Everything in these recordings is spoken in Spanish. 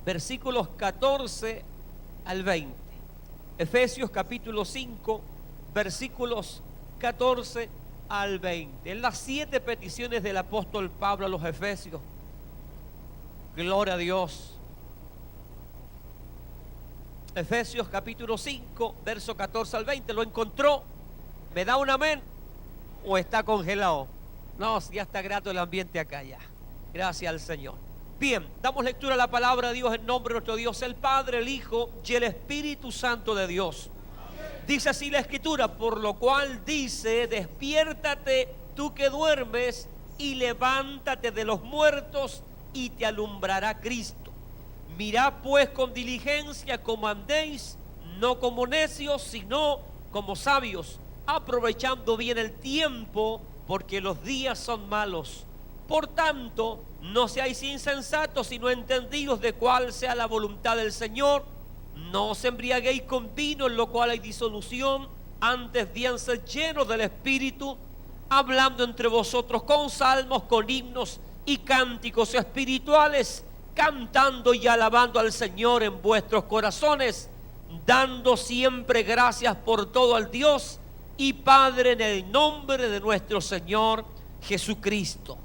versículos 14 al 20. Efesios capítulo 5, versículos 14 al 20. En las 7 peticiones del apóstol Pablo a los Efesios. Gloria a Dios. Efesios capítulo 5, verso 14 al 20. ¿Lo encontró? ¿Me da un amén? ¿O está congelado? No, ya está grato el ambiente acá ya. Gracias al Señor. Bien, damos lectura a la palabra de Dios en nombre de nuestro Dios, el Padre, el Hijo y el Espíritu Santo de Dios. Dice así la Escritura, por lo cual dice, despiértate tú que duermes y levántate de los muertos y te alumbrará Cristo. Mirad pues con diligencia como andéis, no como necios, sino como sabios, aprovechando bien el tiempo, porque los días son malos. Por tanto, no seáis insensatos, sino entendidos de cuál sea la voluntad del Señor. No os embriaguéis con vino, en lo cual hay disolución, antes bien sed llenos del Espíritu, hablando entre vosotros con salmos, con himnos y cánticos espirituales, cantando y alabando al Señor en vuestros corazones, dando siempre gracias por todo al Dios y Padre, en el nombre de nuestro Señor Jesucristo.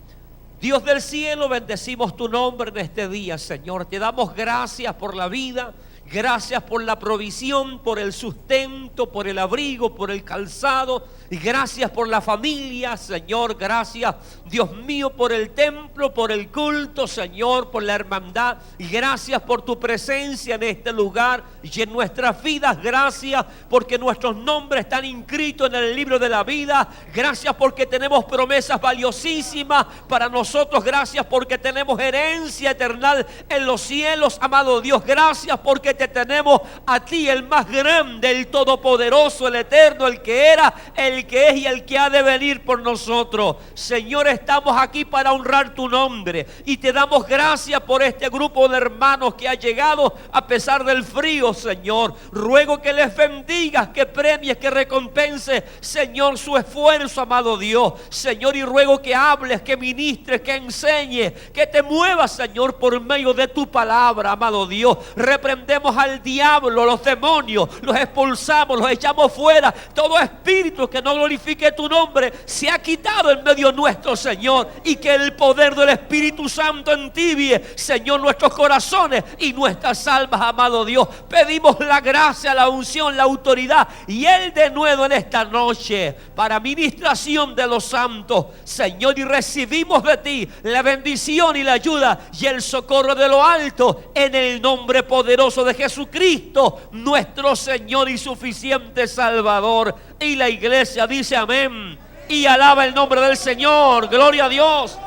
Dios del cielo, bendecimos tu nombre en este día, Señor. Te damos gracias por la vida, gracias por la provisión, por el sustento, por el abrigo, por el calzado, y gracias por la familia, Señor. Gracias, Dios mío, por el templo, por el culto, Señor, por la hermandad, y gracias por tu presencia en este lugar y en nuestras vidas. Gracias porque nuestros nombres están inscritos en el libro de la vida. Gracias porque tenemos promesas valiosísimas para nosotros. Gracias porque tenemos herencia eterna en los cielos, amado Dios. Gracias porque te tenemos a ti, el más grande, el todopoderoso, el eterno, el que era, el que es y el que ha de venir por nosotros. Señor, estamos aquí para honrar tu nombre y te damos gracias por este grupo de hermanos que ha llegado a pesar del frío, Señor. Ruego que les bendigas, que premies, que recompense, Señor, su esfuerzo, amado Dios. Señor, y ruego que hables, que ministres, que enseñes, que te muevas, Señor, por medio de tu palabra, amado Dios. Reprendemos al diablo, los demonios, los expulsamos, los echamos fuera. Todo espíritu que no glorifique tu nombre se ha quitado en medio nuestro, Señor, y que el poder del Espíritu Santo entibie, Señor, nuestros corazones y nuestras almas, amado Dios. Pedimos la gracia, la unción, la autoridad y el denuedo en esta noche para ministración de los santos, Señor, y recibimos de ti la bendición y la ayuda y el socorro de lo alto en el nombre poderoso de Jesucristo, nuestro Señor y suficiente Salvador. Y la iglesia dice amén y alaba el nombre del Señor. Gloria a Dios,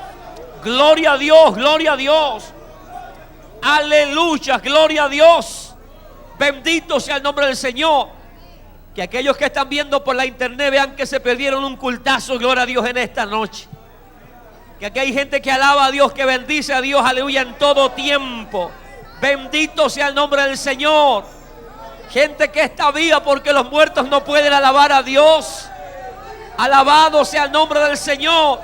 gloria a Dios, gloria a Dios. Aleluya, gloria a Dios. Bendito sea el nombre del Señor. Que aquellos que están viendo por la internet vean que se perdieron un cultazo, gloria a Dios, en esta noche. Que aquí hay gente que alaba a Dios, que bendice a Dios, aleluya, en todo tiempo. Bendito sea el nombre del Señor. Gente que está viva porque los muertos no pueden alabar a Dios. Alabado sea el nombre del Señor.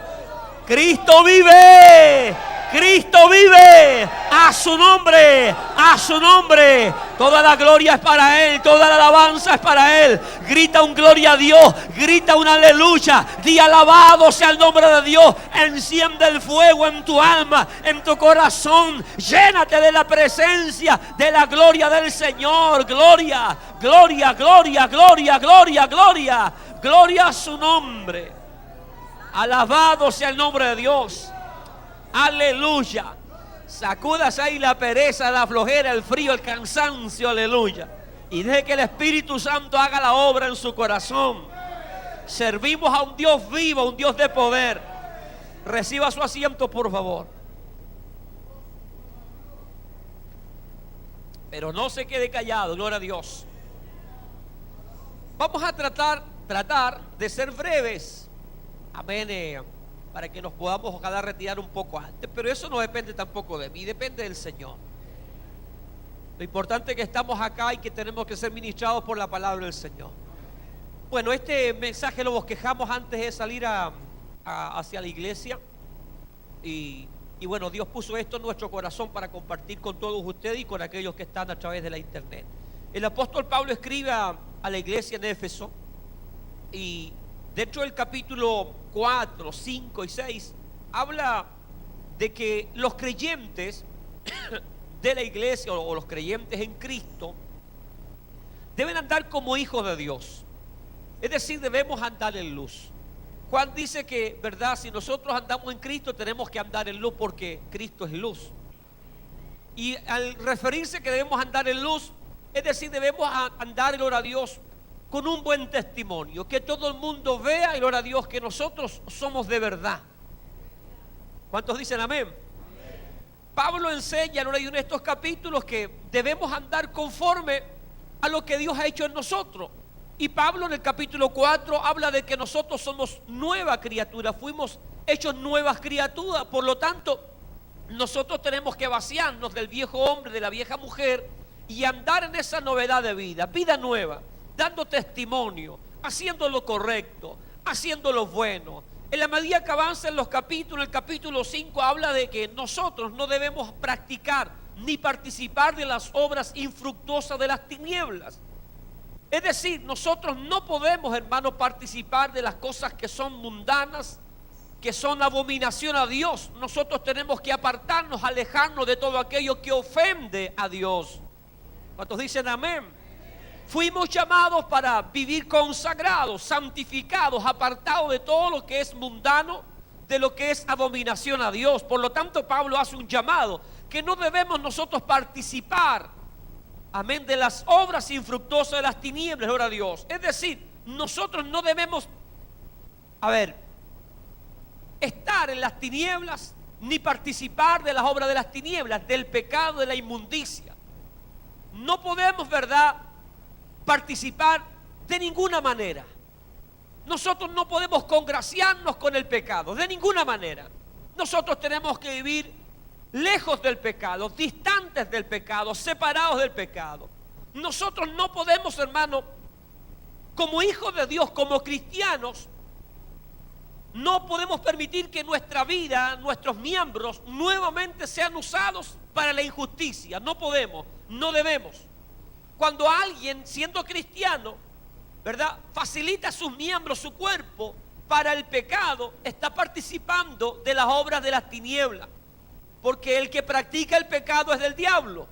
Cristo vive. Cristo vive. A su nombre. A su nombre. Toda la gloria es para Él. Toda la alabanza es para Él. Grita un gloria a Dios. Grita un aleluya. Di alabado sea el nombre de Dios. Enciende el fuego en tu alma, en tu corazón. Llénate de la presencia, de la gloria del Señor. Gloria, gloria, gloria, gloria, gloria, gloria. Gloria a su nombre. Alabado sea el nombre de Dios. Aleluya. Sacúdase ahí la pereza, la flojera, el frío, el cansancio, aleluya. Y deje que el Espíritu Santo haga la obra en su corazón. Servimos a un Dios vivo, un Dios de poder. Reciba su asiento, por favor. Pero no se quede callado, gloria a Dios. Vamos a tratar de ser breves. Amén. Para que nos podamos ojalá retirar un poco antes. Pero eso no depende tampoco de mí, depende del Señor. Lo importante es que estamos acá y que tenemos que ser ministrados por la palabra del Señor. Bueno, este mensaje lo bosquejamos antes de salir hacia la iglesia. Y Y bueno, Dios puso esto en nuestro corazón para compartir con todos ustedes y con aquellos que están a través de la internet. El apóstol Pablo escribe a la iglesia en Éfeso, y dentro del capítulo 4, 5 y 6 habla de que los creyentes de la iglesia o los creyentes en Cristo deben andar como hijos de Dios. Es decir, debemos andar en luz. Juan dice que, ¿verdad? Si nosotros andamos en Cristo, tenemos que andar en luz porque Cristo es luz. Y al referirse que debemos andar en luz, es decir, debemos andar, gloria a Dios, con un buen testimonio. Que todo el mundo vea, y gloria a Dios, que nosotros somos de verdad. ¿Cuántos dicen amén? Pablo enseña en estos capítulos que debemos andar conforme a lo que Dios ha hecho en nosotros. Y Pablo en el capítulo 4 habla de que nosotros somos nueva criatura, fuimos hechos nuevas criaturas. Por lo tanto, nosotros tenemos que vaciarnos del viejo hombre, de la vieja mujer, y andar en esa novedad de vida, vida nueva, dando testimonio, haciendo lo correcto, haciendo lo bueno. En la medida que avanza en los capítulos, el capítulo 5 habla de que nosotros no debemos practicar ni participar de las obras infructuosas de las tinieblas. Es decir, nosotros no podemos, hermanos, participar de las cosas que son mundanas, que son abominación a Dios. Nosotros tenemos que apartarnos, alejarnos de todo aquello que ofende a Dios. ¿Cuántos dicen amén? Fuimos llamados para vivir consagrados, santificados, apartados de todo lo que es mundano, de lo que es abominación a Dios. Por lo tanto, Pablo hace un llamado que no debemos nosotros participar, amén, de las obras infructuosas de las tinieblas, gloria a Dios. Es decir, nosotros no debemos, estar en las tinieblas, ni participar de las obras de las tinieblas, del pecado, de la inmundicia. No podemos, ¿verdad?, participar de ninguna manera. Nosotros no podemos congraciarnos con el pecado, de ninguna manera. Nosotros tenemos que vivir lejos del pecado, distantes del pecado, separados del pecado. Nosotros no podemos, hermano, como hijos de Dios, como cristianos, no podemos permitir que nuestra vida, nuestros miembros, nuevamente sean usados para la injusticia. No podemos, no debemos. Cuando alguien, siendo cristiano, ¿verdad?, facilita sus miembros, su cuerpo, para el pecado, está participando de las obras de las tinieblas. Porque el que practica el pecado es del diablo.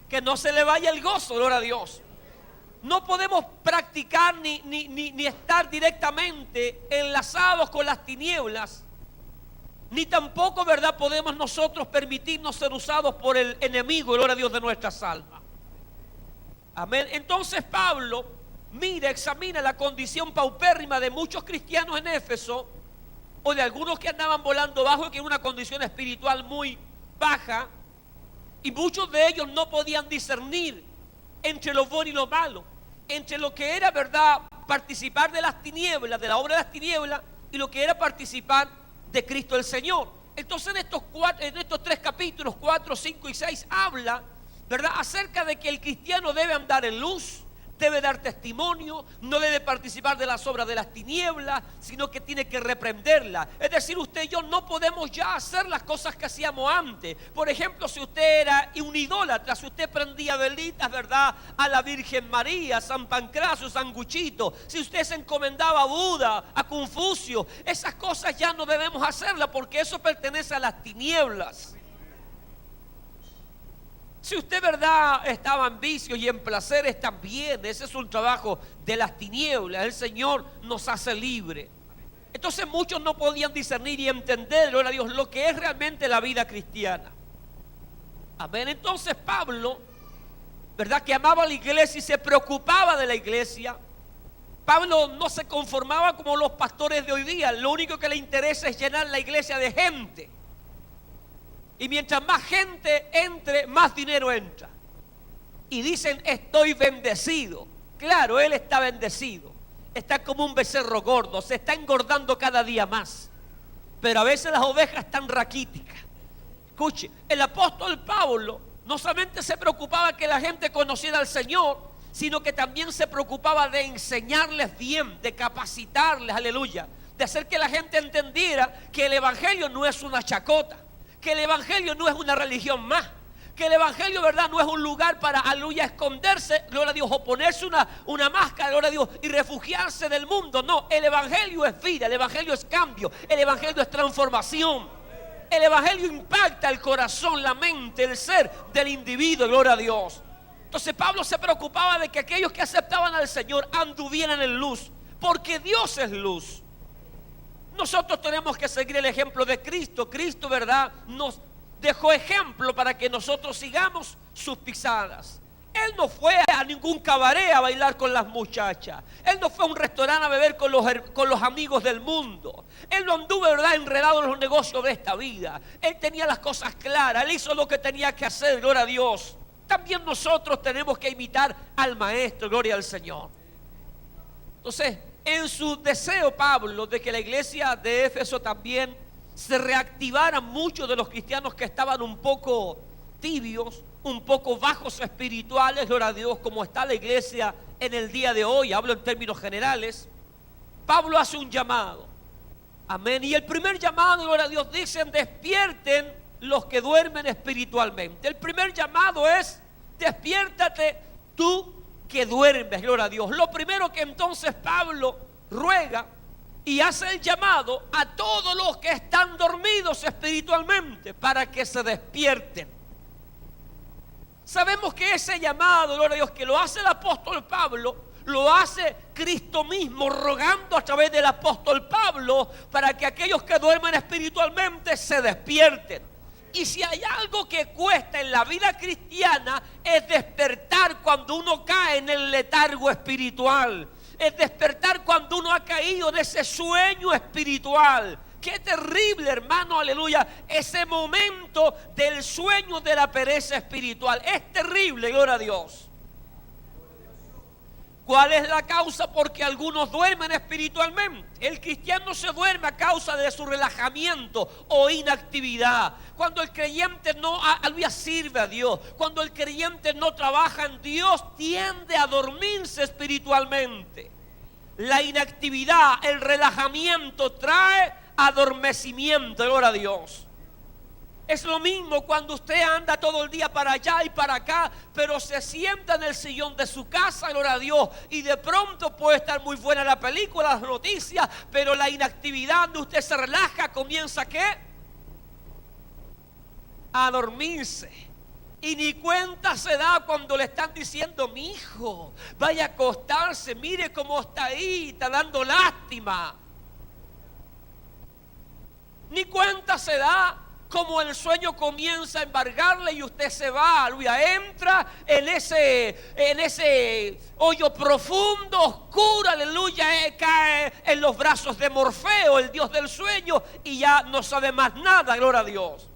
Que no se le vaya el gozo, gloria a Dios. No podemos practicar ni estar directamente enlazados con las tinieblas, ni tampoco, ¿verdad?, podemos nosotros permitirnos ser usados por el enemigo, gloria a Dios, de nuestras almas. Amén. Entonces Pablo examina la condición paupérrima de muchos cristianos en Éfeso, o de algunos que andaban volando bajo y que en una condición espiritual muy baja, y muchos de ellos no podían discernir entre lo bueno y lo malo, entre lo que era, ¿verdad?, participar de las tinieblas, de la obra de las tinieblas, y lo que era participar de Cristo el Señor. Entonces en estos tres capítulos, 4, 5 y 6, habla, ¿verdad?, acerca de que el cristiano debe andar en luz, debe dar testimonio, no debe participar de las obras de las tinieblas, sino que tiene que reprenderlas. Es decir, usted y yo no podemos ya hacer las cosas que hacíamos antes. Por ejemplo, si usted era un idólatra, si usted prendía velitas, ¿verdad?, a la Virgen María, a San Pancracio, San Guchito, si usted se encomendaba a Buda, a Confucio, esas cosas ya no debemos hacerlas porque eso pertenece a las tinieblas. Si usted, ¿verdad?, estaba en vicios y en placeres también, ese es un trabajo de las tinieblas. El Señor nos hace libre. Entonces muchos no podían discernir y entender, gloria a Dios, lo que es realmente la vida cristiana. Amén. Entonces Pablo, ¿verdad?, que amaba a la iglesia y se preocupaba de la iglesia. Pablo no se conformaba como los pastores de hoy día. Lo único que le interesa es llenar la iglesia de gente. Y mientras más gente entre, más dinero entra. Y dicen, estoy bendecido. Claro, él está bendecido. Está como un becerro gordo, se está engordando cada día más. Pero a veces las ovejas están raquíticas. Escuche, el apóstol Pablo no solamente se preocupaba que la gente conociera al Señor, sino que también se preocupaba de enseñarles bien, de capacitarles, aleluya, de hacer que la gente entendiera que el evangelio no es una chacota, que el evangelio no es una religión más, que el evangelio, ¿verdad?, no es un lugar para, aleluya, esconderse, gloria a Dios, o ponerse una máscara, gloria a Dios, y refugiarse del mundo. No, el evangelio es vida, el evangelio es cambio, el evangelio es transformación. El evangelio impacta el corazón, la mente, el ser del individuo, gloria a Dios. Entonces Pablo se preocupaba de que aquellos que aceptaban al Señor anduvieran en luz, porque Dios es luz. Nosotros tenemos que seguir el ejemplo de Cristo. Cristo, ¿verdad?, nos dejó ejemplo para que nosotros sigamos sus pisadas. Él no fue a ningún cabaret a bailar con las muchachas. Él no fue a un restaurante a beber con los amigos del mundo. Él no anduvo, ¿verdad?, enredado en los negocios de esta vida. Él tenía las cosas claras. Él hizo lo que tenía que hacer, gloria a Dios. También nosotros tenemos que imitar al Maestro, gloria al Señor. Entonces, en su deseo, Pablo, de que la iglesia de Éfeso también se reactivaran muchos de los cristianos que estaban un poco tibios, un poco bajos espirituales, gloria a Dios, como está la iglesia en el día de hoy, hablo en términos generales. Pablo hace un llamado, amén, y el primer llamado, gloria a Dios, dicen: despierten los que duermen espiritualmente. El primer llamado es: despiértate tú que duermes, gloria a Dios. Lo primero que entonces Pablo ruega y hace el llamado a todos los que están dormidos espiritualmente para que se despierten. Sabemos que ese llamado, gloria a Dios, que lo hace el apóstol Pablo, lo hace Cristo mismo, rogando a través del apóstol Pablo para que aquellos que duermen espiritualmente se despierten. Y si hay algo que cuesta en la vida cristiana, es despertar cuando uno cae en el letargo espiritual. Es despertar cuando uno ha caído en ese sueño espiritual. Qué terrible, hermano, aleluya, ese momento del sueño de la pereza espiritual. Es terrible, gloria a Dios. ¿Cuál es la causa? Porque algunos duermen espiritualmente. El cristiano se duerme a causa de su relajamiento o inactividad. Cuando el creyente no sirve a Dios, cuando el creyente no trabaja en Dios, tiende a dormirse espiritualmente. La inactividad, el relajamiento trae adormecimiento, gloria a Dios. Es lo mismo cuando usted anda todo el día para allá y para acá, pero se sienta en el sillón de su casa, gloria a Dios, y de pronto puede estar muy buena la película, las noticias, pero la inactividad de usted se relaja, comienza ¿qué? A dormirse. Y ni cuenta se da cuando le están diciendo: mi hijo, vaya a acostarse, mire cómo está ahí, está dando lástima. Ni cuenta se da como el sueño comienza a embargarle y usted se va, aleluya, entra en ese hoyo profundo, oscuro, aleluya, cae en los brazos de Morfeo, el dios del sueño, y ya no sabe más nada, gloria a Dios.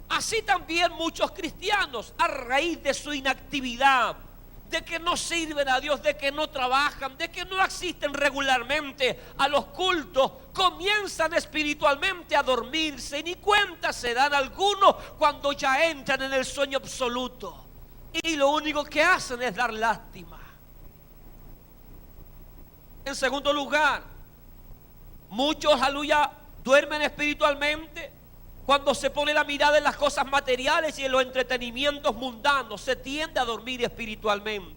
Así también muchos cristianos, a raíz de su inactividad, de que no sirven a Dios, de que no trabajan, de que no asisten regularmente a los cultos, comienzan espiritualmente a dormirse y ni cuenta se dan algunos cuando ya entran en el sueño absoluto, y lo único que hacen es dar lástima. En segundo lugar, muchos, aleluya, duermen espiritualmente cuando se pone la mirada en las cosas materiales y en los entretenimientos mundanos. Se tiende a dormir espiritualmente.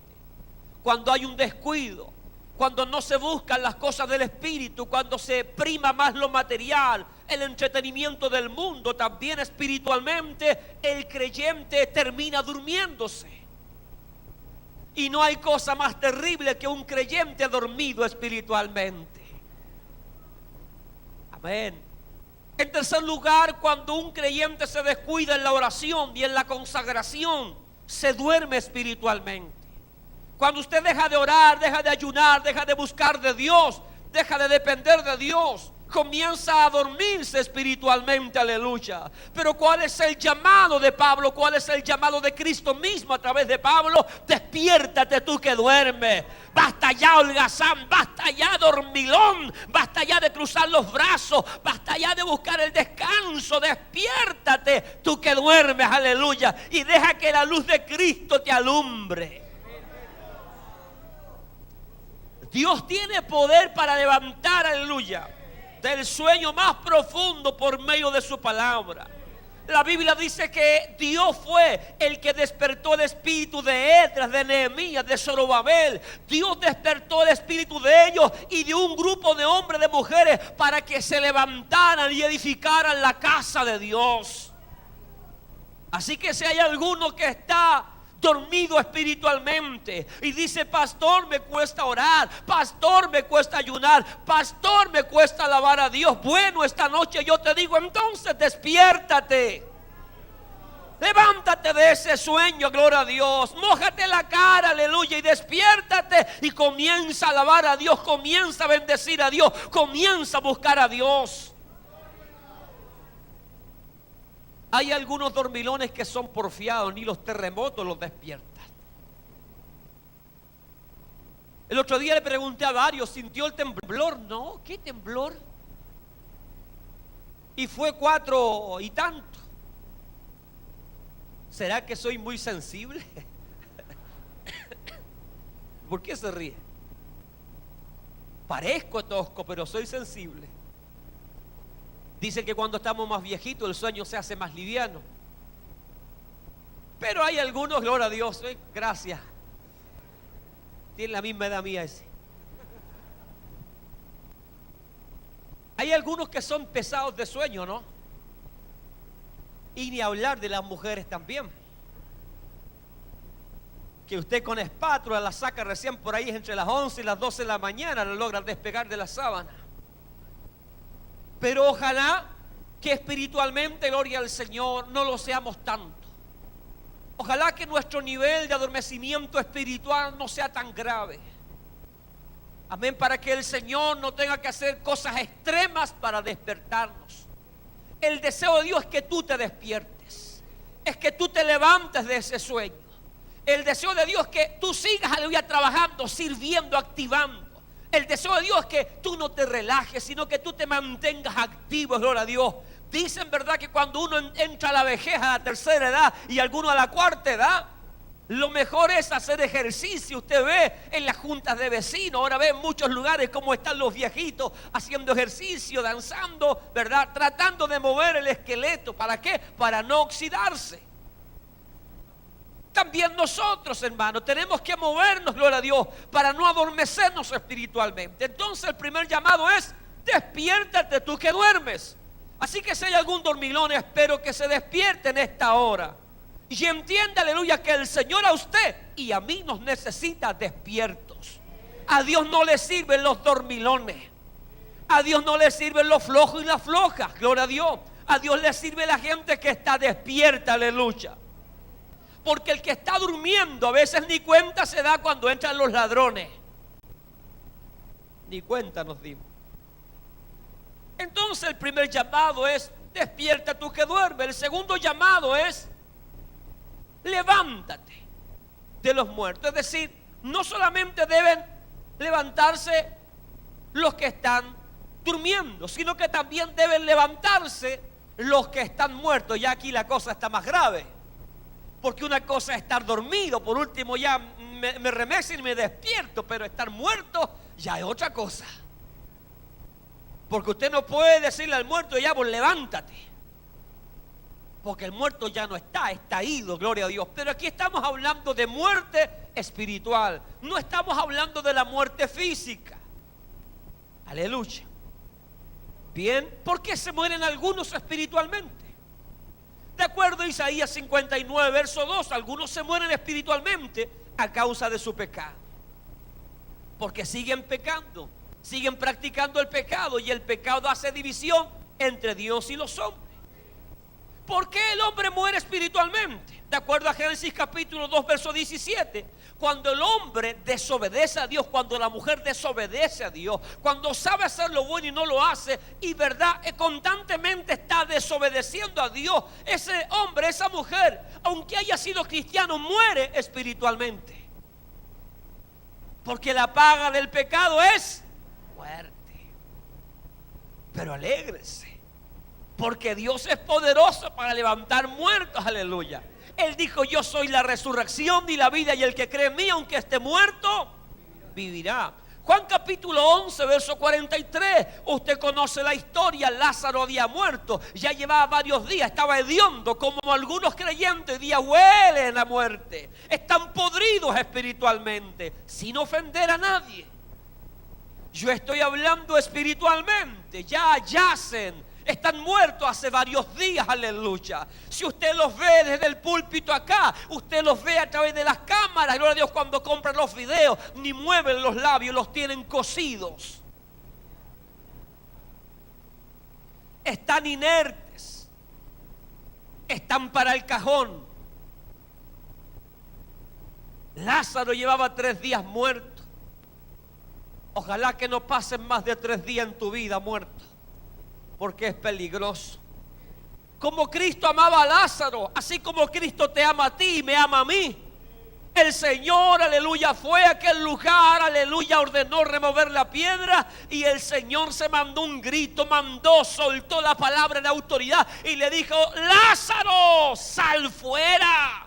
Cuando hay un descuido, cuando no se buscan las cosas del espíritu, cuando se prima más lo material, el entretenimiento del mundo, también espiritualmente el creyente termina durmiéndose. Y no hay cosa más terrible que un creyente dormido espiritualmente. Amén. En tercer lugar, cuando un creyente se descuida en la oración y en la consagración, se duerme espiritualmente. Cuando usted deja de orar, deja de ayunar, deja de buscar de Dios, deja de depender de Dios, comienza a dormirse espiritualmente, aleluya. Pero ¿cuál es el llamado de Pablo? ¿Cuál es el llamado de Cristo mismo a través de Pablo? Despiértate tú que duermes. Basta ya holgazán, basta ya dormilón, basta ya de cruzar los brazos, basta ya de buscar el descanso. Despiértate tú que duermes, aleluya, y deja que la luz de Cristo te alumbre. Dios tiene poder para levantar, aleluya, del sueño más profundo por medio de su palabra. La Biblia dice que Dios fue el que despertó el espíritu de Esdras, de Nehemías, de Zorobabel. Dios despertó el espíritu de ellos y de un grupo de hombres, de mujeres, para que se levantaran y edificaran la casa de Dios. Así que si hay alguno que está dormido espiritualmente y dice: pastor, me cuesta orar, pastor, me cuesta ayunar, pastor, me cuesta alabar a Dios, bueno, esta noche yo te digo, entonces despiértate, levántate de ese sueño, gloria a Dios, mójate la cara, aleluya, y despiértate y comienza a alabar a Dios, comienza a bendecir a Dios, comienza a buscar a Dios. Hay algunos dormilones que son porfiados, ni los terremotos los despiertan. El otro día le pregunté a varios: ¿sintió el temblor? No, ¿qué temblor? Y fue 4 y tanto. ¿Será que soy muy sensible? ¿Por qué se ríe? Parezco tosco, pero soy sensible. Dicen que cuando estamos más viejitos el sueño se hace más liviano. Pero hay algunos, gloria a Dios, gracias, tiene la misma edad mía ese. Hay algunos que son pesados de sueño, ¿no? Y ni hablar de las mujeres también. Que usted con espátula la saca recién por ahí entre las 11 y las 12 de la mañana, lo logra despegar de la sábana. Pero ojalá que espiritualmente, gloria al Señor, no lo seamos tanto. Ojalá que nuestro nivel de adormecimiento espiritual no sea tan grave. Amén, para que el Señor no tenga que hacer cosas extremas para despertarnos. El deseo de Dios es que tú te despiertes, es que tú te levantes de ese sueño. El deseo de Dios es que tú sigas, aleluya, trabajando, sirviendo, activando. El deseo de Dios es que tú no te relajes, sino que tú te mantengas activo, gloria a Dios. Dicen, ¿verdad?, que cuando uno entra a la vejez, a la tercera edad, y alguno a la cuarta edad, lo mejor es hacer ejercicio. Usted ve en las juntas de vecinos, ahora ve en muchos lugares cómo están los viejitos haciendo ejercicio, danzando, ¿verdad?, tratando de mover el esqueleto. ¿Para qué? Para no oxidarse. También nosotros, hermanos, tenemos que movernos, gloria a Dios, para no adormecernos espiritualmente. Entonces el primer llamado es: despiértate tú que duermes. Así que si hay algún dormilón, espero que se despierte en esta hora y entienda, aleluya, que el Señor a usted y a mí nos necesita despiertos. A Dios no le sirven los dormilones, a Dios no le sirven los flojos y las flojas, gloria a Dios. A Dios le sirve la gente que está despierta, aleluya. Porque el que está durmiendo a veces ni cuenta se da cuando entran los ladrones. Ni cuenta nos dimos. Entonces el primer llamado es: despierta tú que duermes. El segundo llamado es: levántate de los muertos. Es decir, no solamente deben levantarse los que están durmiendo, sino que también deben levantarse los que están muertos. Ya aquí la cosa está más grave. Porque una cosa es estar dormido, por último ya me remeso y me despierto, pero estar muerto ya es otra cosa. Porque usted no puede decirle al muerto: ya vos levántate, porque el muerto ya no está ido, gloria a Dios. Pero aquí estamos hablando de muerte espiritual, no estamos hablando de la muerte física. Aleluya. Bien, ¿por qué se mueren algunos espiritualmente? De acuerdo a Isaías 59, verso 2, algunos se mueren espiritualmente a causa de su pecado. Porque siguen pecando, siguen practicando el pecado, y el pecado hace división entre Dios y los hombres. ¿Por qué el hombre muere espiritualmente? De acuerdo a Génesis capítulo 2, verso 17, cuando el hombre desobedece a Dios, cuando la mujer desobedece a Dios, cuando sabe hacer lo bueno y no lo hace, y verdad, constantemente está desobedeciendo a Dios, ese hombre, esa mujer, aunque haya sido cristiano, muere espiritualmente. Porque la paga del pecado es muerte. Pero alégrese, porque Dios es poderoso para levantar muertos, aleluya. Él dijo: yo soy la resurrección y la vida, y el que cree en mí, aunque esté muerto, vivirá. Juan capítulo 11, verso 43. Usted conoce la historia. Lázaro había muerto. Ya llevaba varios días. Estaba hediondo, como algunos creyentes hoy día huelen a muerte. Están podridos espiritualmente, sin ofender a nadie. Yo estoy hablando espiritualmente. Ya yacen. Están muertos hace varios días, aleluya. Si usted los ve desde el púlpito acá, usted los ve a través de las cámaras, gloria a Dios, cuando compran los videos, ni mueven los labios, los tienen cosidos. Están inertes, están para el cajón. Lázaro llevaba 3 días muerto. Ojalá que no pasen más de 3 días en tu vida muerto, porque es peligroso. Como Cristo amaba a Lázaro, así como Cristo te ama a ti y me ama a mí. El Señor, aleluya, fue a aquel lugar, aleluya, ordenó remover la piedra y el Señor se mandó un grito, soltó la palabra de autoridad y le dijo: Lázaro, sal fuera.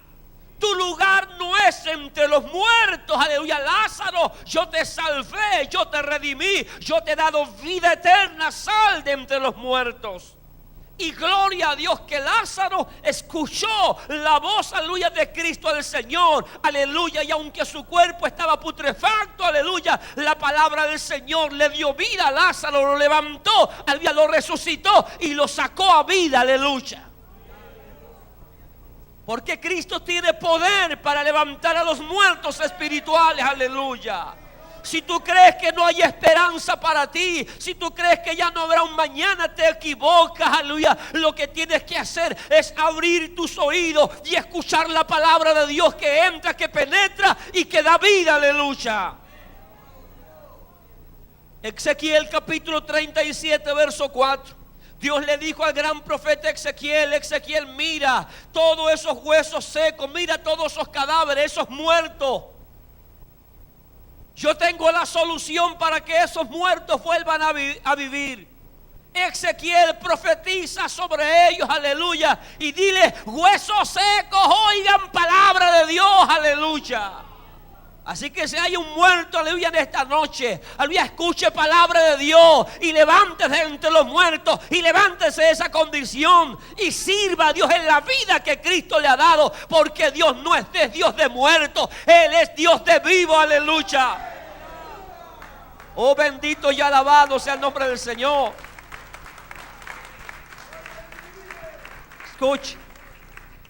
Tu lugar no es entre los muertos, aleluya. Lázaro, yo te salvé, yo te redimí, yo te he dado vida eterna, sal de entre los muertos. Y gloria a Dios que Lázaro escuchó la voz, aleluya, de Cristo el Señor, aleluya. Y aunque su cuerpo estaba putrefacto, aleluya, la palabra del Señor le dio vida a Lázaro, lo levantó, aleluya, lo resucitó y lo sacó a vida, aleluya. Porque Cristo tiene poder para levantar a los muertos espirituales, aleluya. Si tú crees que no hay esperanza para ti, si tú crees que ya no habrá un mañana, te equivocas, aleluya. Lo que tienes que hacer es abrir tus oídos y escuchar la palabra de Dios que entra, que penetra y que da vida, aleluya. Ezequiel capítulo 37, verso 4. Dios le dijo al gran profeta Ezequiel: Ezequiel, mira todos esos huesos secos, mira todos esos cadáveres, esos muertos. Yo tengo la solución para que esos muertos vuelvan a vivir. Ezequiel profetiza sobre ellos, aleluya, y dile: huesos secos, oigan palabra de Dios, aleluya. Así que si hay un muerto, aleluya, en esta noche, aleluya, escuche palabra de Dios y levántese entre los muertos y levántese de esa condición y sirva a Dios en la vida que Cristo le ha dado, porque Dios no es Dios de muertos, Él es Dios de vivo, aleluya. Oh, bendito y alabado sea el nombre del Señor. Escuche,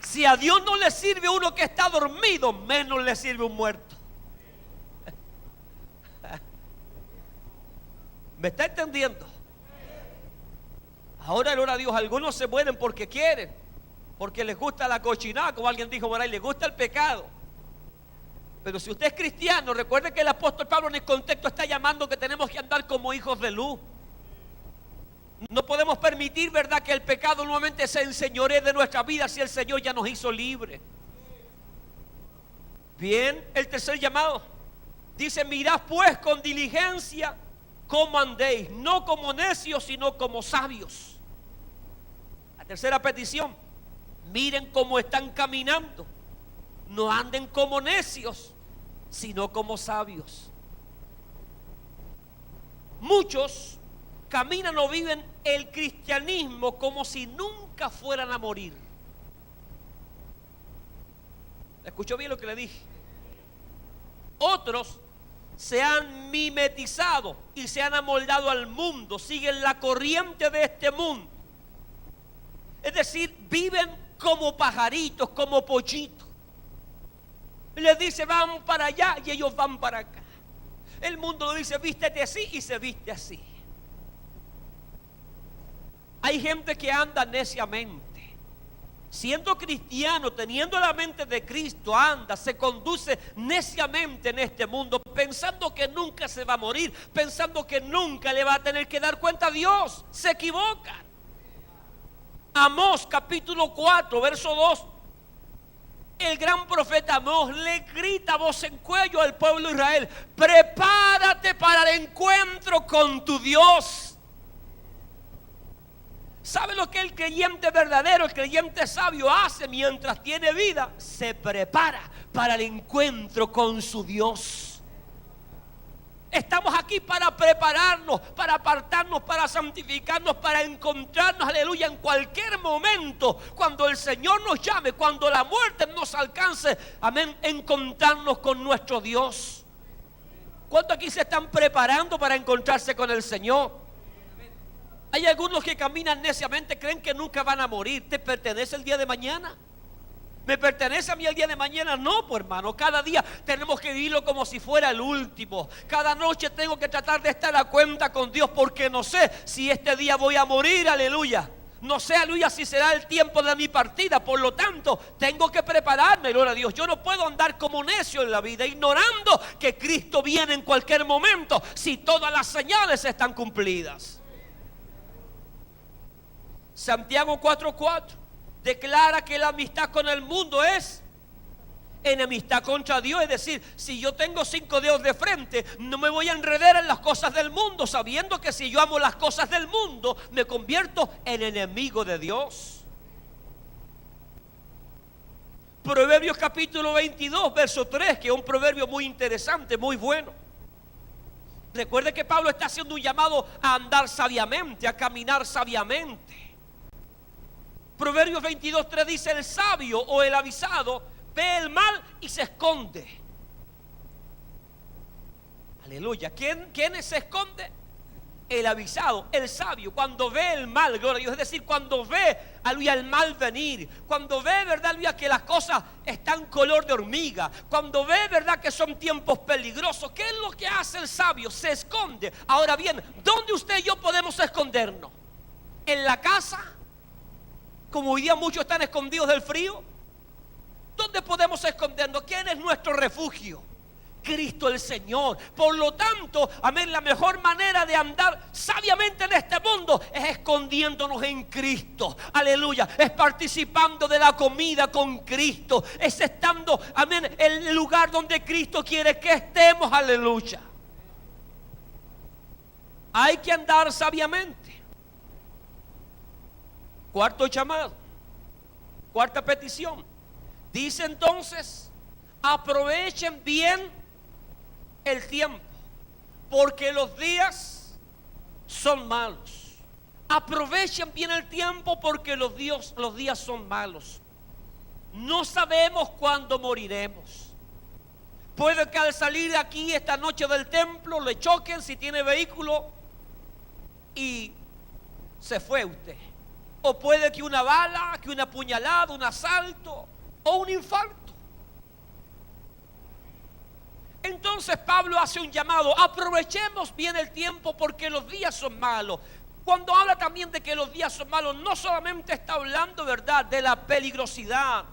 si a Dios no le sirve uno que está dormido, menos le sirve un muerto. ¿Me está entendiendo? Ahora, gloria a Dios, algunos se mueren porque quieren, porque les gusta la cochinada, como alguien dijo por ahí, les gusta el pecado. Pero si usted es cristiano, recuerde que el apóstol Pablo en el contexto está llamando que tenemos que andar como hijos de luz. No podemos permitir, ¿verdad?, que el pecado nuevamente se enseñoree de nuestra vida si el Señor ya nos hizo libres. Bien, el tercer llamado dice: mirad pues con diligencia cómo andéis, no como necios, sino como sabios. La tercera petición: miren cómo están caminando, no anden como necios, sino como sabios. Muchos caminan o viven el cristianismo como si nunca fueran a morir. ¿Escuchó bien lo que le dije? Otros se han mimetizado y se han amoldado al mundo, siguen la corriente de este mundo. Es decir, viven como pajaritos, como pollitos. Les dice: van para allá y ellos van para acá. El mundo le dice: vístete así y se viste así. Hay gente que anda neciamente, siendo cristiano, teniendo la mente de Cristo, anda, se conduce neciamente en este mundo, pensando que nunca se va a morir, pensando que nunca le va a tener que dar cuenta a Dios. Se equivocan. Amós capítulo 4, verso 2. El gran profeta Amós le grita a voz en cuello al pueblo de Israel: prepárate para el encuentro con tu Dios. ¿Sabe lo que el creyente verdadero, el creyente sabio hace mientras tiene vida? Se prepara para el encuentro con su Dios. Estamos aquí para prepararnos, para apartarnos, para santificarnos, para encontrarnos, aleluya, en cualquier momento, cuando el Señor nos llame, cuando la muerte nos alcance, amén, encontrarnos con nuestro Dios. ¿Cuántos aquí se están preparando para encontrarse con el Señor? Hay algunos que caminan neciamente, creen que nunca van a morir. ¿Te pertenece el día de mañana? ¿Me pertenece a mí el día de mañana? No, pues hermano, cada día tenemos que vivirlo como si fuera el último. Cada noche tengo que tratar de estar a cuenta con Dios, porque no sé si este día voy a morir, aleluya. No sé, aleluya, si será el tiempo de mi partida. Por lo tanto, tengo que prepararme, gloria a Dios. Yo no puedo andar como necio en la vida, ignorando que Cristo viene en cualquier momento, si todas las señales están cumplidas. Santiago 4:4 declara que la amistad con el mundo es enemistad contra Dios. Es decir, si yo tengo 5 dedos de frente, no me voy a enredar en las cosas del mundo, sabiendo que si yo amo las cosas del mundo, me convierto en enemigo de Dios. Proverbios capítulo 22, verso 3, que es un proverbio muy interesante, muy bueno. Recuerde que Pablo está haciendo un llamado a andar sabiamente, a caminar sabiamente. Proverbios 22:3 dice: el sabio o el avisado ve el mal y se esconde. Aleluya. ¿Quién se esconde? El avisado, el sabio, cuando ve el mal, gloria a Dios. Es decir, cuando ve, aleluya, el mal venir. Cuando ve, verdad, aleluya, que las cosas están color de hormiga. Cuando ve, verdad, que son tiempos peligrosos. ¿Qué es lo que hace el sabio? Se esconde. Ahora bien, ¿dónde usted y yo podemos escondernos? ¿En la casa? Como hoy día muchos están escondidos del frío. ¿Dónde podemos escondernos? ¿Quién es nuestro refugio? Cristo el Señor. Por lo tanto, amén, la mejor manera de andar sabiamente en este mundo es escondiéndonos en Cristo. Aleluya. Es participando de la comida con Cristo. Es estando, amén, en el lugar donde Cristo quiere que estemos. Aleluya. Hay que andar sabiamente. Cuarto llamado, cuarta petición. Dice entonces: aprovechen bien el tiempo, porque los días son malos. Aprovechen bien el tiempo, porque los días son malos. No sabemos cuándo moriremos. Puede que al salir de aquí esta noche del templo le choquen si tiene vehículo y se fue usted. O puede que una bala, que una puñalada, un asalto o un infarto. Entonces Pablo hace un llamado: aprovechemos bien el tiempo, porque los días son malos. Cuando habla también de que los días son malos, no solamente está hablando, ¿verdad?, de la peligrosidad,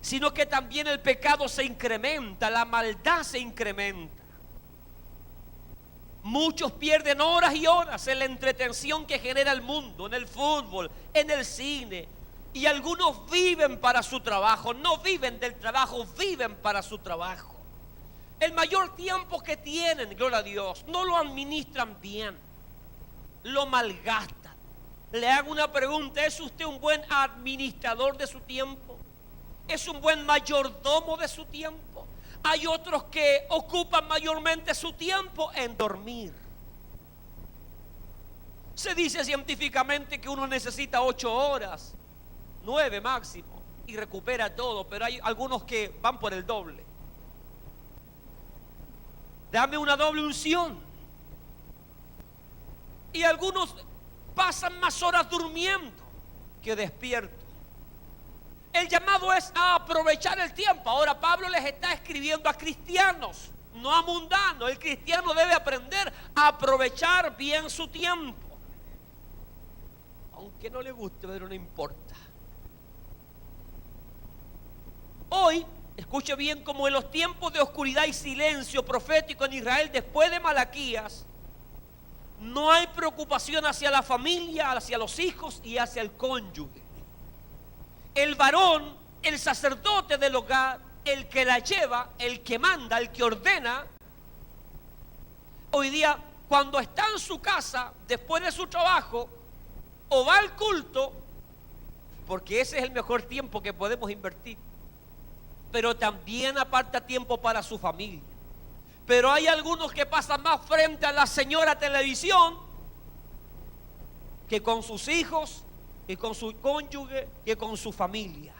sino que también el pecado se incrementa, la maldad se incrementa. Muchos pierden horas y horas en la entretención que genera el mundo, en el fútbol, en el cine. Y algunos viven para su trabajo, no viven del trabajo, viven para su trabajo. El mayor tiempo que tienen, gloria a Dios, no lo administran bien, lo malgastan. Le hago una pregunta: ¿es usted un buen administrador de su tiempo? ¿Es un buen mayordomo de su tiempo? Hay otros que ocupan mayormente su tiempo en dormir. Se dice científicamente que uno necesita 8 horas, 9 máximo, y recupera todo, pero hay algunos que van por el doble. Dame una doble unción. Y algunos pasan más horas durmiendo que despiertos. El llamado es a aprovechar el tiempo. Ahora Pablo les está escribiendo a cristianos, no a mundanos. El cristiano debe aprender a aprovechar bien su tiempo, aunque no le guste, pero no importa. Hoy, escuche bien, como en los tiempos de oscuridad y silencio profético en Israel después de Malaquías, no hay preocupación hacia la familia, hacia los hijos y hacia el cónyuge. El varón, el sacerdote del hogar, el que la lleva, el que manda, el que ordena, hoy día, cuando está en su casa, después de su trabajo, o va al culto, porque ese es el mejor tiempo que podemos invertir, pero también aparta tiempo para su familia. Pero hay algunos que pasan más frente a la señora televisión que con sus hijos, que con su cónyuge, que con su familia.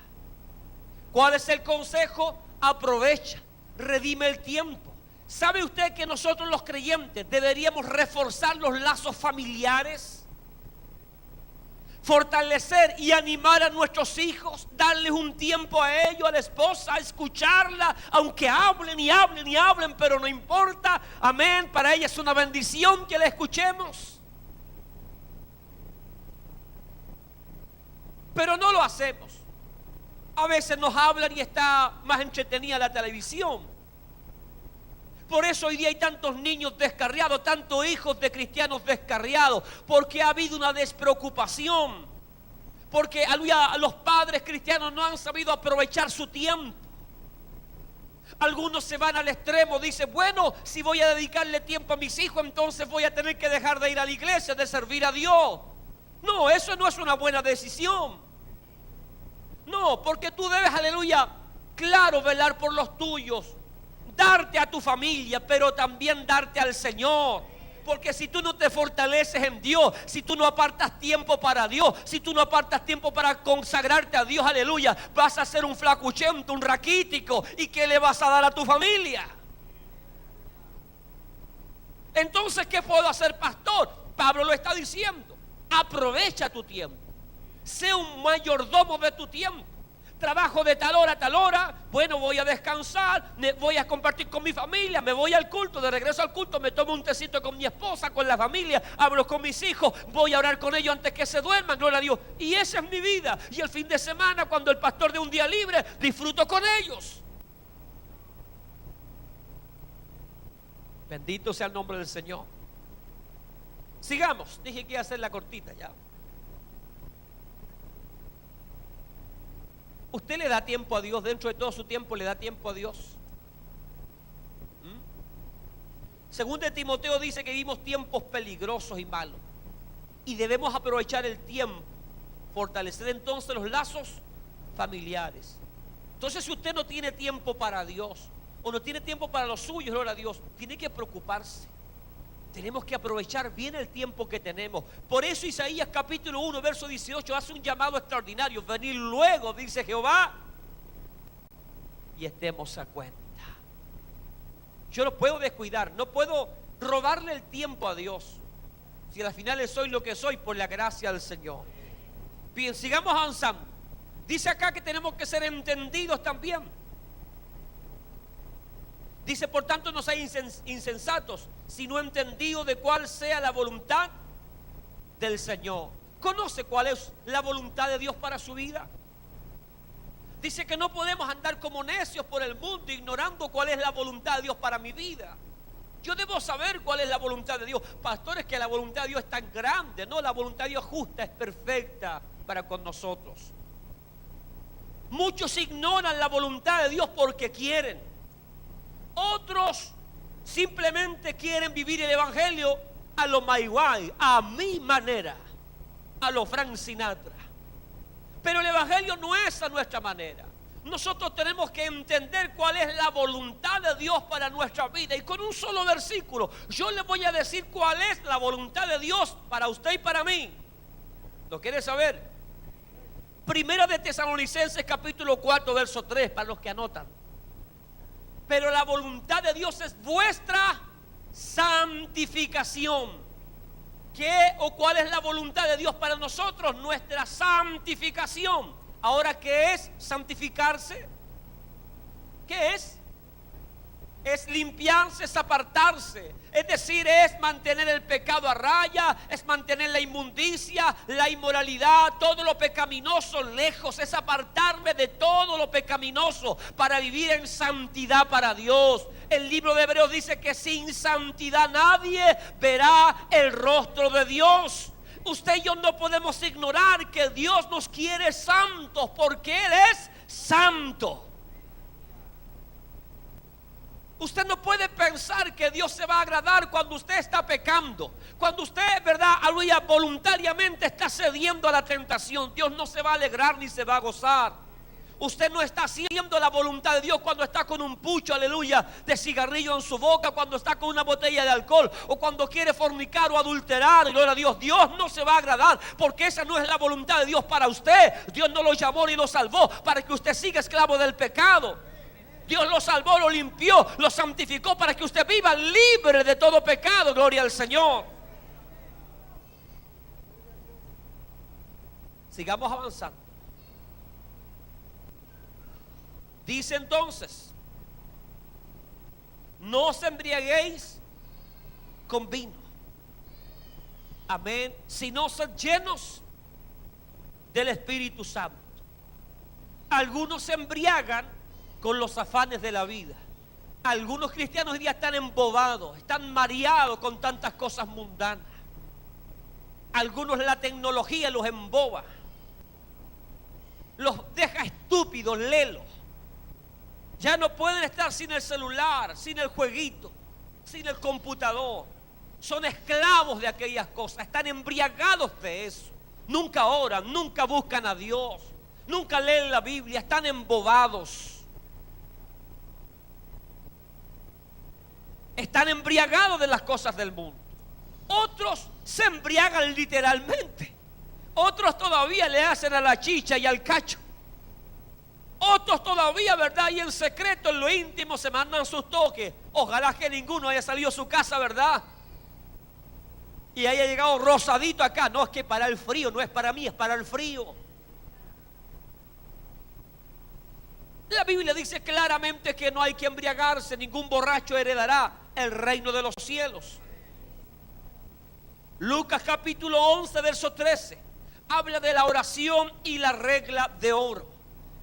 ¿Cuál es el consejo? Aprovecha, redime el tiempo. ¿Sabe usted que nosotros los creyentes deberíamos reforzar los lazos familiares? Fortalecer y animar a nuestros hijos, darles un tiempo a ellos, a la esposa, a escucharla, aunque hablen y hablen y hablen, pero no importa, amén, para ella es una bendición que la escuchemos. Pero no lo hacemos. A veces nos hablan y está más entretenida la televisión. Por eso hoy día hay tantos niños descarriados, tantos hijos de cristianos descarriados, porque ha habido una despreocupación, porque los padres cristianos no han sabido aprovechar su tiempo. Algunos se van al extremo, dicen, bueno, si voy a dedicarle tiempo a mis hijos, entonces voy a tener que dejar de ir a la iglesia, de servir a Dios. No, eso no es una buena decisión. No, porque tú debes, aleluya, claro, velar por los tuyos, darte a tu familia, pero también darte al Señor. Porque si tú no te fortaleces en Dios, si tú no apartas tiempo para Dios, si tú no apartas tiempo para consagrarte a Dios, aleluya, vas a ser un flacuchento, un raquítico. ¿Y qué le vas a dar a tu familia? Entonces, ¿qué puedo hacer, pastor? Pablo lo está diciendo. Aprovecha tu tiempo. Sé un mayordomo de tu tiempo. Trabajo de tal hora a tal hora. Bueno, voy a descansar, voy a compartir con mi familia, me voy al culto, de regreso al culto me tomo un tecito con mi esposa, con la familia, hablo con mis hijos, voy a orar con ellos antes que se duerman, gloria a Dios. Y esa es mi vida. Y el fin de semana, cuando el pastor dé un día libre, disfruto con ellos. Bendito sea el nombre del Señor. Sigamos. Dije que iba a hacer la cortita ya. ¿Usted le da tiempo a Dios? Dentro de todo su tiempo le da tiempo a Dios. Según de Timoteo dice que vivimos tiempos peligrosos y malos, y debemos aprovechar el tiempo, fortalecer entonces los lazos familiares. Entonces, si usted no tiene tiempo para Dios, o no tiene tiempo para los suyos, gloria a Dios, tiene que preocuparse. Tenemos que aprovechar bien el tiempo que tenemos. Por eso Isaías capítulo 1 verso 18 hace un llamado extraordinario. Venid luego, dice Jehová, y estemos a cuenta. Yo no puedo descuidar, no puedo robarle el tiempo a Dios, si al final soy lo que soy por la gracia del Señor. Bien, sigamos avanzando. Dice acá que tenemos que ser entendidos también. Dice, por tanto, no seáis insensatos, sino entendidos de cuál sea la voluntad del Señor. ¿Conoce cuál es la voluntad de Dios para su vida? Dice que no podemos andar como necios por el mundo, ignorando cuál es la voluntad de Dios para mi vida. Yo debo saber cuál es la voluntad de Dios. Pastores, que la voluntad de Dios es tan grande. No, la voluntad de Dios justa, es perfecta para con nosotros. Muchos ignoran la voluntad de Dios porque quieren. Otros simplemente quieren vivir el evangelio a lo My Way, a mi manera, a lo Frank Sinatra. Pero el evangelio no es a nuestra manera. Nosotros tenemos que entender cuál es la voluntad de Dios para nuestra vida. Y con un solo versículo yo le voy a decir cuál es la voluntad de Dios para usted y para mí. ¿Lo quiere saber? Primera de Tesalonicenses capítulo 4 verso 3, para los que anotan. Pero la voluntad de Dios es vuestra santificación. ¿Qué o cuál es la voluntad de Dios para nosotros? Nuestra santificación. Ahora, ¿qué es santificarse? ¿Qué es? Es limpiarse, es apartarse. Es decir, es mantener el pecado a raya, es mantener la inmundicia, la inmoralidad, todo lo pecaminoso lejos. Es apartarme de todo lo pecaminoso para vivir en santidad para Dios. El libro de Hebreos dice que sin santidad nadie verá el rostro de Dios. Usted y yo no podemos ignorar que Dios nos quiere santos, porque Él es santo. Usted no puede pensar que Dios se va a agradar cuando usted está pecando. Cuando usted, verdad, aleluya, voluntariamente está cediendo a la tentación. Dios no se va a alegrar ni se va a gozar. Usted no está haciendo la voluntad de Dios cuando está con un pucho, aleluya, de cigarrillo en su boca, cuando está con una botella de alcohol, o cuando quiere fornicar o adulterar. Gloria a Dios. Dios no se va a agradar, porque esa no es la voluntad de Dios para usted. Dios no lo llamó ni lo salvó para que usted siga esclavo del pecado. Dios lo salvó, lo limpió, lo santificó para que usted viva libre de todo pecado. Gloria al Señor. Sigamos avanzando. Dice entonces: no os embriaguéis con vino, amén, sino sed llenos del Espíritu Santo. Algunos se embriagan con los afanes de la vida. Algunos cristianos hoy día están embobados, están mareados con tantas cosas mundanas. Algunos la tecnología los emboba, los deja estúpidos, lelos. Ya no pueden estar sin el celular, sin el jueguito, sin el computador. Son esclavos de aquellas cosas, están embriagados de eso. Nunca oran, nunca buscan a Dios, nunca leen la Biblia, están embobados. Están embriagados de las cosas del mundo. Otros se embriagan literalmente. Otros todavía le hacen a la chicha y al cacho. Otros todavía, ¿verdad? Y en secreto, en lo íntimo, se mandan sus toques. Ojalá que ninguno haya salido a su casa, ¿verdad? Y haya llegado rosadito acá. No, es que para el frío, no es para mí, es para el frío. La Biblia dice claramente que no hay que embriagarse. Ningún borracho heredará el reino de los cielos. Lucas capítulo 11, verso 13. Habla de la oración y la regla de oro.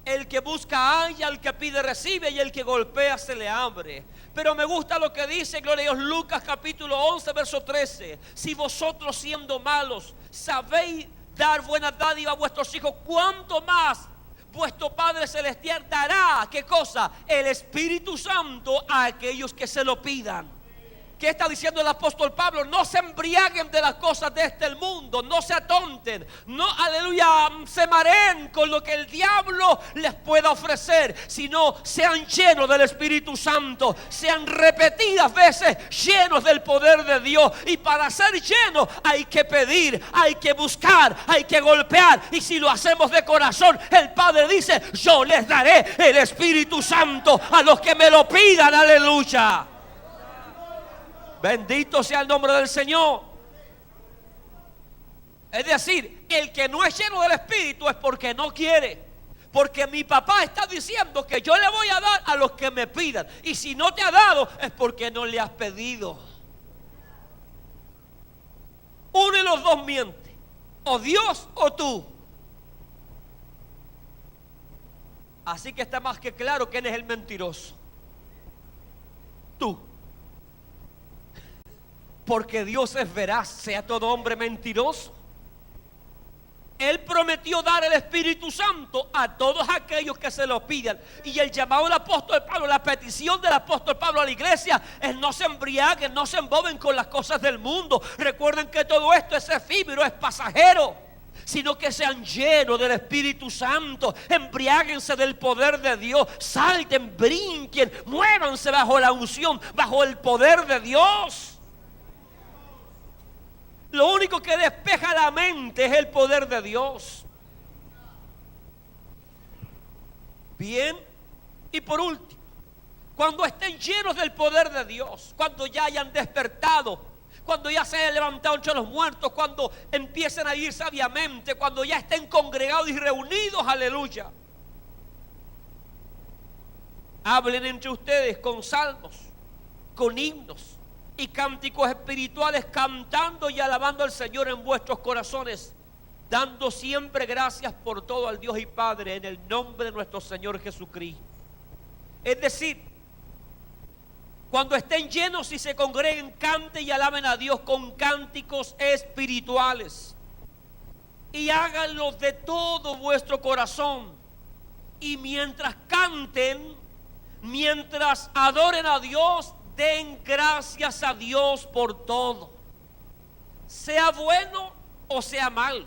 El que busca halla, el que pide recibe, y el que golpea se le abre. Pero me gusta lo que dice, gloria a Dios, Lucas capítulo 11, verso 13. Si vosotros, siendo malos, sabéis dar buena dádiva a vuestros hijos, ¿cuánto más vuestro Padre Celestial dará? ¿Qué cosa? El Espíritu Santo a aquellos que se lo pidan. ¿Qué está diciendo el apóstol Pablo? No se embriaguen de las cosas de este mundo, no se atonten, no, aleluya, se mareen con lo que el diablo les pueda ofrecer, sino sean llenos del Espíritu Santo, sean repetidas veces llenos del poder de Dios. Y para ser llenos hay que pedir, hay que buscar, hay que golpear. Y si lo hacemos de corazón, el Padre dice: yo les daré el Espíritu Santo a los que me lo pidan, aleluya. Bendito sea el nombre del Señor. Es decir, el que no es lleno del Espíritu es porque no quiere. Porque mi papá está diciendo que yo le voy a dar a los que me pidan. Y si no te ha dado es porque no le has pedido. Uno de los dos miente: o Dios o tú. Así que está más que claro quién es el mentiroso. Tú. Porque Dios es veraz, sea todo hombre mentiroso. Él prometió dar el Espíritu Santo a todos aquellos que se lo pidan. Y el llamado del apóstol Pablo, la petición del apóstol Pablo a la iglesia es: no se embriaguen, no se emboben con las cosas del mundo. Recuerden que todo esto es efímero, es pasajero, sino que sean llenos del Espíritu Santo. Embriáguense del poder de Dios, salten, brinquen, muévanse bajo la unción, bajo el poder de Dios. Lo único que despeja la mente es el poder de Dios. Bien, y por último, cuando estén llenos del poder de Dios, cuando ya hayan despertado, cuando ya se hayan levantado entre los muertos, cuando empiecen a ir sabiamente, cuando ya estén congregados y reunidos, aleluya, hablen entre ustedes con salmos, con himnos y cánticos espirituales, cantando y alabando al Señor en vuestros corazones, dando siempre gracias por todo al Dios y Padre en el nombre de nuestro Señor Jesucristo. Es decir, cuando estén llenos y se congreguen, canten y alaben a Dios con cánticos espirituales, y háganlo de todo vuestro corazón. Y mientras canten, mientras adoren a Dios, den gracias a Dios por todo, sea bueno o sea malo.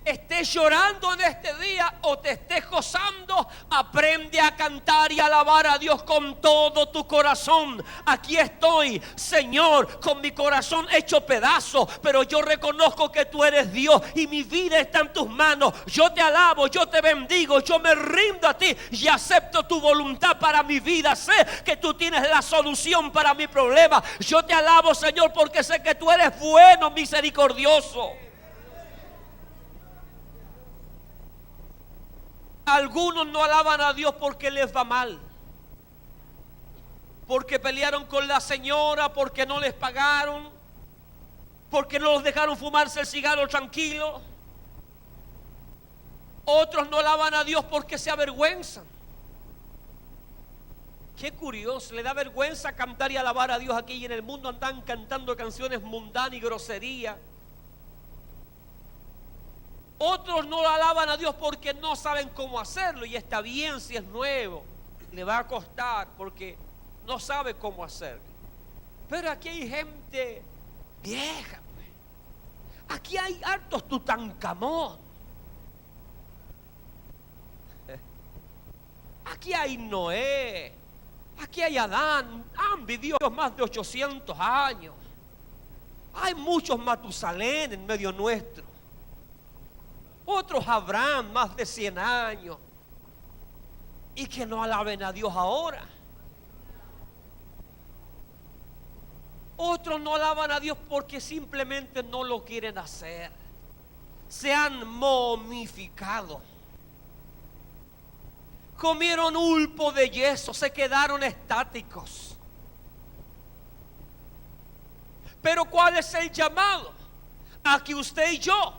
estés llorando en este día o te estés gozando, aprende a cantar y alabar a Dios con todo tu corazón. Aquí estoy, Señor, con mi corazón hecho pedazo, pero yo reconozco que tú eres Dios y mi vida está en tus manos. Yo te alabo, yo te bendigo, yo me rindo a ti y acepto tu voluntad para mi vida. Sé que tú tienes la solución para mi problema. Yo te alabo, Señor, porque sé que tú eres bueno, misericordioso. Algunos no alaban a Dios porque les va mal, porque pelearon con la señora, porque no les pagaron, porque no los dejaron fumarse el cigarro tranquilo. Otros no alaban a Dios porque se avergüenzan. Qué curioso, le da vergüenza cantar y alabar a Dios aquí, y en el mundo andan cantando canciones mundanas y groserías. Otros no alaban a Dios porque no saben cómo hacerlo, y está bien si es nuevo, le va a costar porque no sabe cómo hacerlo. Pero aquí hay gente vieja, pues. Aquí hay hartos Tutankamón. Aquí hay Noé, aquí hay Adán, han vivido más de 800 años. Hay muchos Matusalén en medio nuestro. Otros Abraham, más de 100 años. Y que no alaben a Dios ahora. Otros no alaban a Dios porque simplemente no lo quieren hacer. Se han momificado. Comieron ulpo de yeso, se quedaron estáticos. Pero ¿cuál es el llamado? A que usted y yo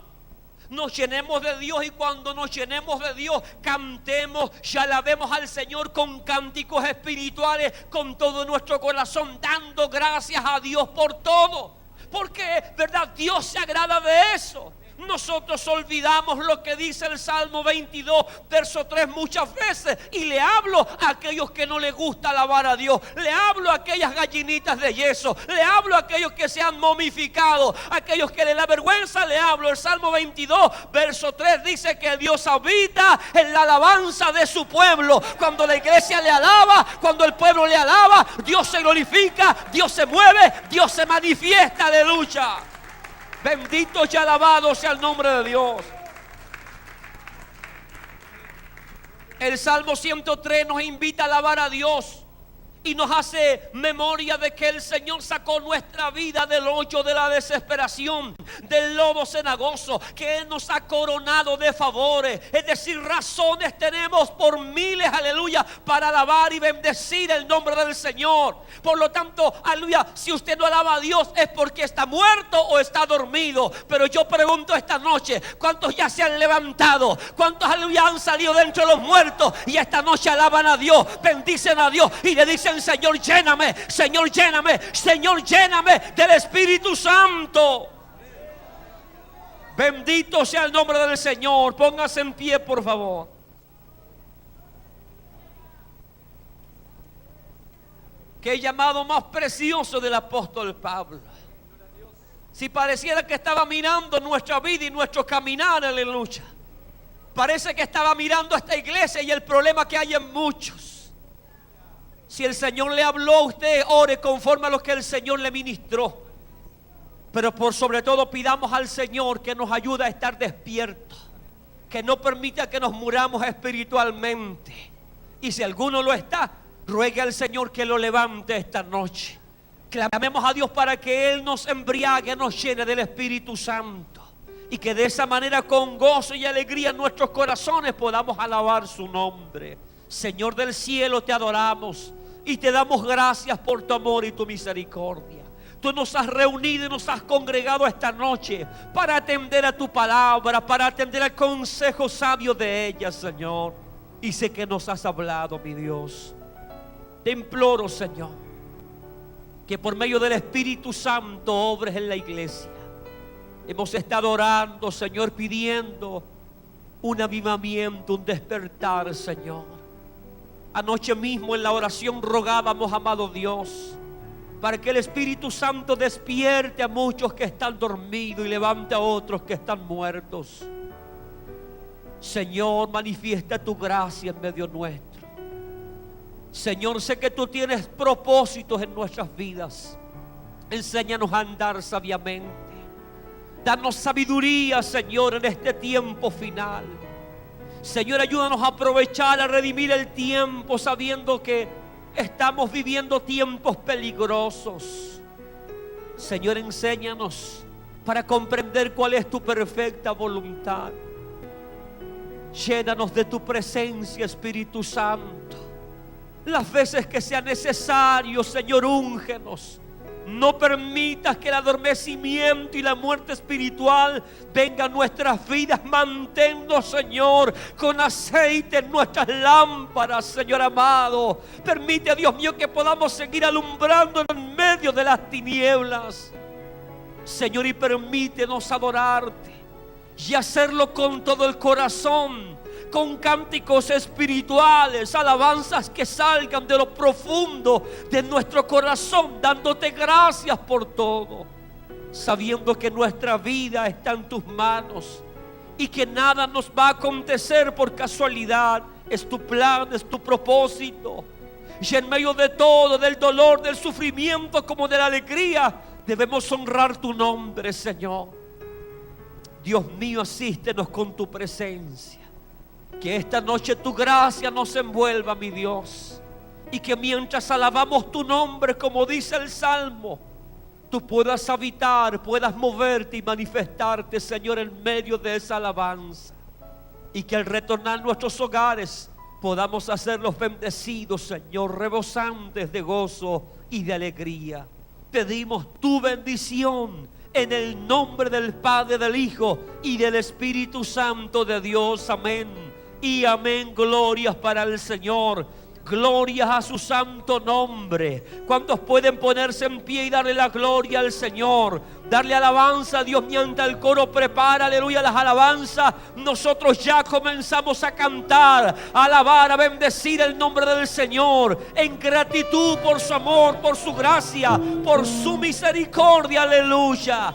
nos llenemos de Dios, y cuando nos llenemos de Dios, cantemos y alabemos al Señor con cánticos espirituales, con todo nuestro corazón, dando gracias a Dios por todo. Porque, ¿verdad? Dios se agrada de eso. Nosotros olvidamos lo que dice el Salmo 22, verso 3 muchas veces, y le hablo a aquellos que no les gusta alabar a Dios, le hablo a aquellas gallinitas de yeso, le hablo a aquellos que se han momificado, a aquellos que le da vergüenza, le hablo. El Salmo 22, verso 3 dice que Dios habita en la alabanza de su pueblo. Cuando la iglesia le alaba, cuando el pueblo le alaba, Dios se glorifica, Dios se mueve, Dios se manifiesta, aleluya. Bendito y alabado sea el nombre de Dios. El Salmo 103 nos invita a alabar a Dios y nos hace memoria de que el Señor sacó nuestra vida del hoyo de la desesperación, del lodo cenagoso, que Él nos ha coronado de favores. Es decir, razones tenemos por miles, aleluya, para alabar y bendecir el nombre del Señor. Por lo tanto, aleluya, si usted no alaba a Dios es porque está muerto o está dormido. Pero yo pregunto esta noche, ¿cuántos ya se han levantado? ¿Cuántos, aleluya, han salido de entre los muertos y esta noche alaban a Dios, bendicen a Dios y le dicen: Señor, lléname, Señor, lléname, Señor, lléname del Espíritu Santo? Bendito sea el nombre del Señor. Póngase en pie, por favor. Qué llamado más precioso del apóstol Pablo. Si pareciera que estaba mirando nuestra vida y nuestro caminar, aleluya, parece que estaba mirando a esta iglesia y el problema que hay en muchos. Si el Señor le habló a usted, ore conforme a lo que el Señor le ministró. Pero por sobre todo pidamos al Señor que nos ayude a estar despiertos, que no permita que nos muramos espiritualmente. Y si alguno lo está, ruegue al Señor que lo levante esta noche. Clamemos a Dios para que Él nos embriague, nos llene del Espíritu Santo, y que de esa manera, con gozo y alegría en nuestros corazones, podamos alabar su nombre. Señor del cielo, te adoramos y te damos gracias por tu amor y tu misericordia. Tú nos has reunido y nos has congregado esta noche para atender a tu palabra, para atender al consejo sabio de ella, Señor. Y sé que nos has hablado, mi Dios. Te imploro, Señor, que por medio del Espíritu Santo obres en la iglesia. Hemos estado orando, Señor, pidiendo un avivamiento, un despertar, Señor. Anoche mismo en la oración rogábamos, amado Dios, para que el Espíritu Santo despierte a muchos que están dormidos y levante a otros que están muertos. Señor, manifiesta tu gracia en medio nuestro. Señor, sé que tú tienes propósitos en nuestras vidas. Enséñanos a andar sabiamente. Danos sabiduría, Señor, en este tiempo final. Señor, ayúdanos a aprovechar, a redimir el tiempo, sabiendo que estamos viviendo tiempos peligrosos. Señor, enséñanos para comprender cuál es tu perfecta voluntad. Llénanos de tu presencia, Espíritu Santo. Las veces que sea necesario, Señor, úngenos. No permitas que el adormecimiento y la muerte espiritual vengan a nuestras vidas. Manténnos, Señor, con aceite en nuestras lámparas, Señor amado. Permite, Dios mío, que podamos seguir alumbrando en medio de las tinieblas, Señor, y permítenos adorarte y hacerlo con todo el corazón, con cánticos espirituales, alabanzas que salgan de lo profundo de nuestro corazón, dándote gracias por todo, sabiendo que nuestra vida está en tus manos y que nada nos va a acontecer por casualidad. Es tu plan, es tu propósito. Y en medio de todo, del dolor, del sufrimiento como de la alegría, debemos honrar tu nombre, Señor. Dios mío, asístenos con tu presencia. Que esta noche tu gracia nos envuelva, mi Dios. Y que mientras alabamos tu nombre, como dice el Salmo, tú puedas habitar, puedas moverte y manifestarte, Señor, en medio de esa alabanza. Y que al retornar a nuestros hogares podamos hacerlos bendecidos, Señor, rebosantes de gozo y de alegría. Pedimos tu bendición en el nombre del Padre, del Hijo y del Espíritu Santo de Dios. Amén y amén. Glorias para el Señor, glorias a su santo nombre. ¿Cuántos pueden ponerse en pie y darle la gloria al Señor? Darle alabanza a Dios mientras el coro prepara, aleluya, las alabanzas. Nosotros ya comenzamos a cantar, a alabar, a bendecir el nombre del Señor en gratitud por su amor, por su gracia, por su misericordia, aleluya.